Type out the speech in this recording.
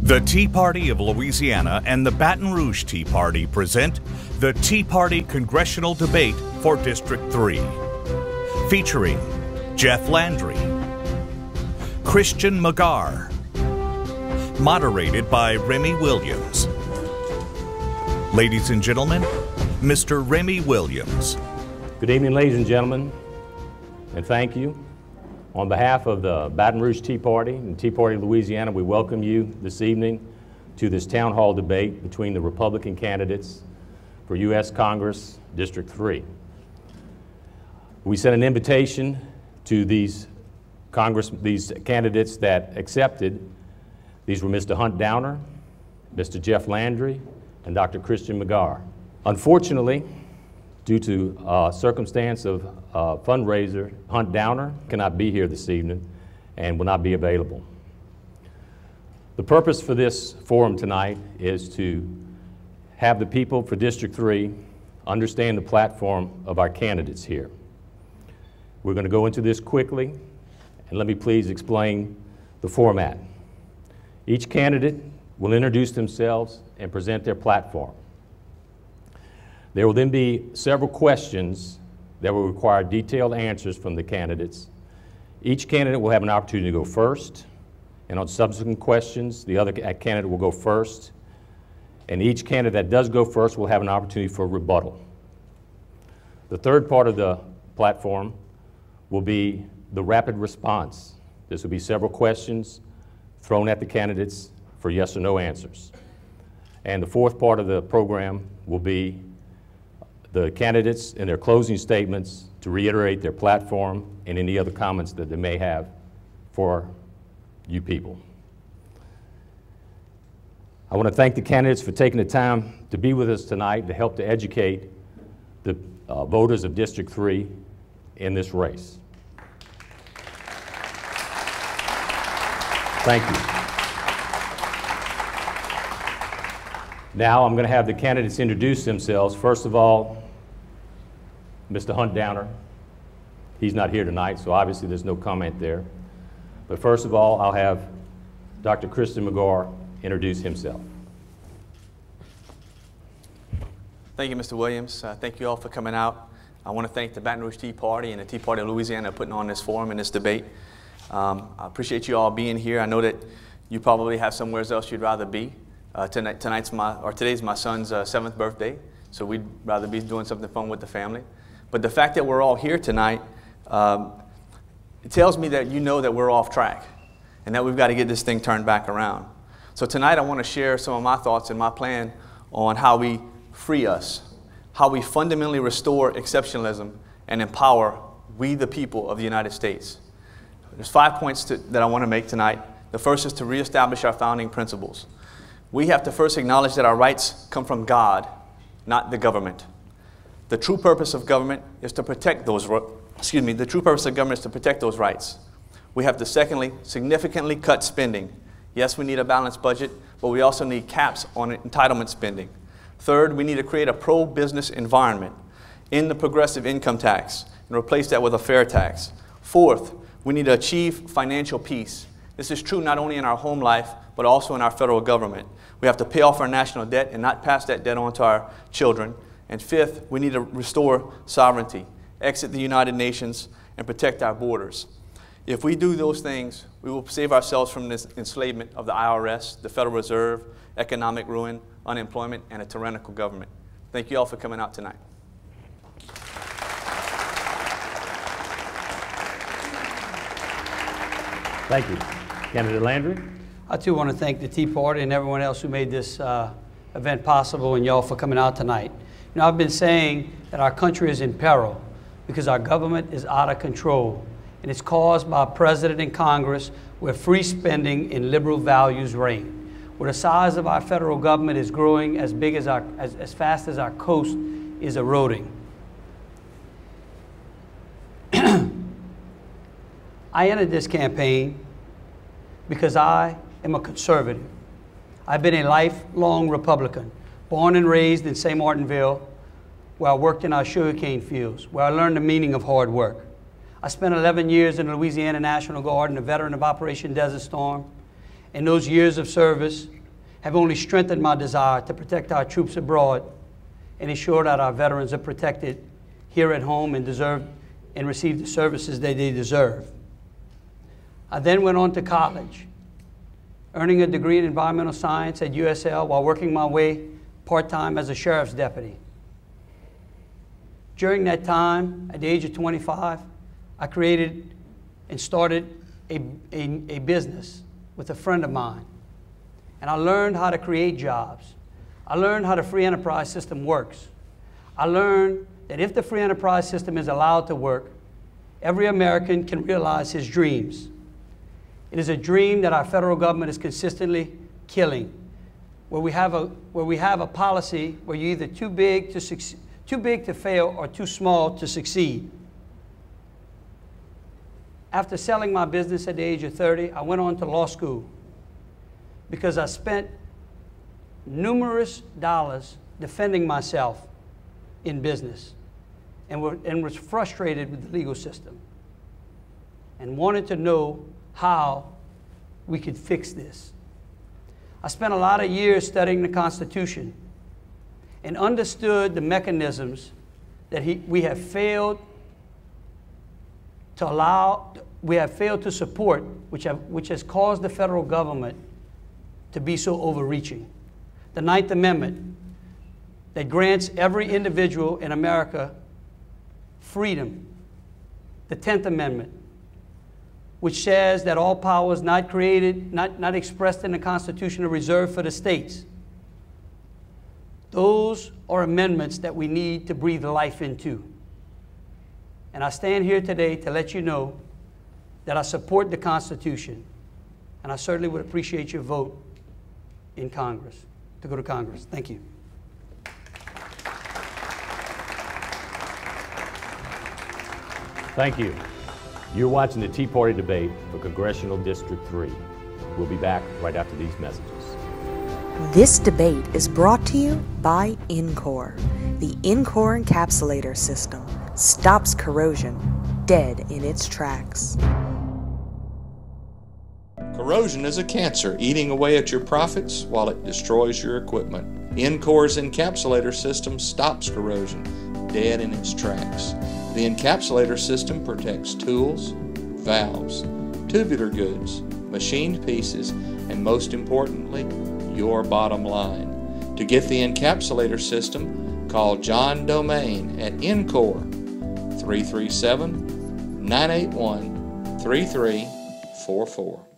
The Tea Party of Louisiana and the Baton Rouge Tea Party present the Tea Party Congressional Debate for District 3, featuring Jeff Landry, Kristian Magar, moderated by Remy Williams. Ladies and gentlemen, Mr. Remy Williams. Good evening, ladies and gentlemen, and thank you. On behalf of the Baton Rouge Tea Party and Tea Party of Louisiana, we welcome you this evening to this town hall debate between the Republican candidates for U.S. Congress, District 3. We sent an invitation to these candidates that accepted. These were Mr. Hunt Downer, Mr. Jeff Landry, and Dr. Kristian Magar. Unfortunately, due to circumstance of fundraiser, Hunt Downer cannot be here this evening and will not be available. The purpose for this forum tonight is to have the people for District 3 understand the platform of our candidates here. We're going to go into this quickly, and let me please explain the format. Each candidate will introduce themselves and present their platform. There will then be several questions that will require detailed answers from the candidates. Each candidate will have an opportunity to go first, and on subsequent questions, the other candidate will go first, and each candidate that does go first will have an opportunity for rebuttal. The third part of the platform will be the rapid response. This will be several questions thrown at the candidates for yes or no answers. And the fourth part of the program will be the candidates in their closing statements to reiterate their platform and any other comments that they may have for you people. I want to thank the candidates for taking the time to be with us tonight to help to educate the voters of District 3 in this race. Thank you. Now I'm going to have the candidates introduce themselves. First of all, Mr. Hunt Downer. He's not here tonight, so obviously there's no comment there. But first of all, I'll have Dr. Kristian Magar introduce himself. Thank you, Mr. Williams. Thank you all for coming out. I want to thank the Baton Rouge Tea Party and the Tea Party of Louisiana for putting on this forum and this debate. I appreciate you all being here. I know that you probably have somewhere else you'd rather be. Today's my son's 7th birthday, so we'd rather be doing something fun with the family. But the fact that we're all here tonight, it tells me that you know that we're off track and that we've got to get this thing turned back around. So tonight I want to share some of my thoughts and my plan on how we free us, how we fundamentally restore exceptionalism and empower we the people of the United States. There's 5 points that I want to make tonight. The first is to reestablish our founding principles. We have to first acknowledge that our rights come from God, not the government. The true purpose of government is to protect those rights. We have to secondly, significantly cut spending. Yes, we need a balanced budget, but we also need caps on entitlement spending. Third, we need to create a pro-business environment in the progressive income tax and replace that with a fair tax. Fourth, we need to achieve financial peace. This is true not only in our home life, but also in our federal government. We have to pay off our national debt and not pass that debt on to our children. And fifth, we need to restore sovereignty, exit the United Nations, and protect our borders. If we do those things, we will save ourselves from this enslavement of the IRS, the Federal Reserve, economic ruin, unemployment, and a tyrannical government. Thank you all for coming out tonight. Thank you. Candidate Landry. I too want to thank the Tea Party and everyone else who made this event possible, and y'all for coming out tonight. You know, I've been saying that our country is in peril because our government is out of control, and it's caused by a president and Congress where free spending and liberal values reign, where the size of our federal government is growing as fast as our coast is eroding. I entered this campaign because I am a conservative. I've been a lifelong Republican, born and raised in St. Martinville, where I worked in our sugarcane fields, where I learned the meaning of hard work. I spent 11 years in the Louisiana National Guard and a veteran of Operation Desert Storm, and those years of service have only strengthened my desire to protect our troops abroad and ensure that our veterans are protected here at home and receive the services that they deserve. I then went on to college, earning a degree in environmental science at USL while working my way part-time as a sheriff's deputy. During that time, at the age of 25, I created and started a business with a friend of mine. And I learned how to create jobs. I learned how the free enterprise system works. I learned that if the free enterprise system is allowed to work, every American can realize his dreams. It is a dream that our federal government is consistently killing, where we have a policy where you're either too big to fail or too small to succeed. After selling my business at the age of 30, I went on to law school because I spent numerous dollars defending myself in business and was frustrated with the legal system and wanted to know how we could fix this. I spent a lot of years studying the Constitution and understood the mechanisms that we have failed to support, which has caused the federal government to be so overreaching. The 9th Amendment that grants every individual in America freedom. The 10th Amendment, which says that all powers not expressed in the Constitution are reserved for the states. Those are amendments that we need to breathe life into. And I stand here today to let you know that I support the Constitution, and I certainly would appreciate your vote in Congress, to go to Congress. Thank you. Thank you. You're watching the Tea Party debate for Congressional District 3. We'll be back right after these messages. This debate is brought to you by Incor. The Incor encapsulator system stops corrosion dead in its tracks. Corrosion is a cancer eating away at your profits while it destroys your equipment. Incor's encapsulator system stops corrosion dead in its tracks. The encapsulator system protects tools, valves, tubular goods, machined pieces, and most importantly, your bottom line. To get the encapsulator system, call John Domain at Incor 337-981-3344.